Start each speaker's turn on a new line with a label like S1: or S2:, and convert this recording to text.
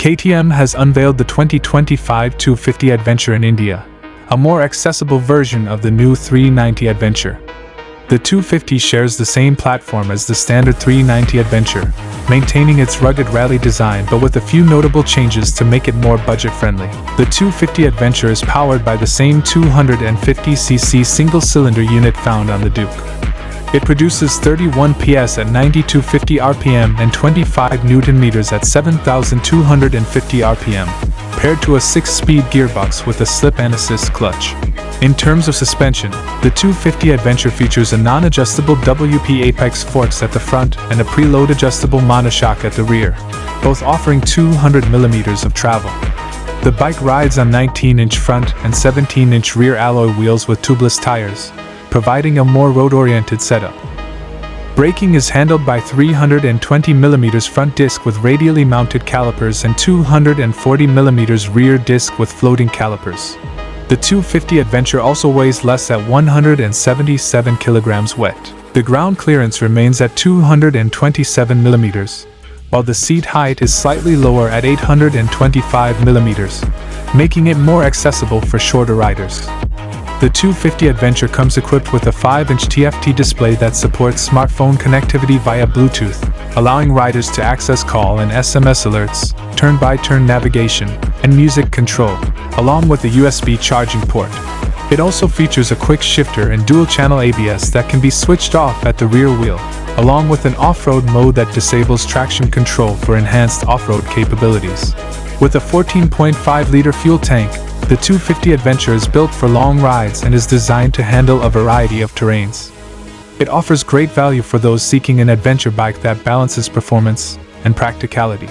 S1: KTM has unveiled the 2025 250 Adventure in India, a more accessible version of the new 390 Adventure. The 250 shares the same platform as the standard 390 Adventure, maintaining its rugged rally design but with a few notable changes to make it more budget-friendly. The 250 Adventure is powered by the same 250cc single-cylinder unit found on the Duke. It produces 31 PS at 9250 RPM and 25 Nm at 7250 RPM, paired to a 6-speed gearbox with a slip and assist clutch. In terms of suspension, the 250 Adventure features a non-adjustable WP Apex forks at the front and a preload adjustable monoshock at the rear, both offering 200 mm of travel. The bike rides on 19-inch front and 17-inch rear alloy wheels with tubeless tires, providing a more road-oriented setup. Braking is handled by 320 mm front disc with radially mounted calipers and 240 mm rear disc with floating calipers. The 250 Adventure also weighs less at 177 kg wet. The ground clearance remains at 227 mm, while the seat height is slightly lower at 825 mm, making it more accessible for shorter riders. The 250 Adventure comes equipped with a 5-inch TFT display that supports smartphone connectivity via Bluetooth, allowing riders to access call and SMS alerts, turn-by-turn navigation, and music control, along with a USB charging port. It also features a quick shifter and dual-channel ABS that can be switched off at the rear wheel, along with an off-road mode that disables traction control for enhanced off-road capabilities. With a 14.5-liter fuel tank, the 250 Adventure is built for long rides and is designed to handle a variety of terrains. It offers great value for those seeking an adventure bike that balances performance and practicality.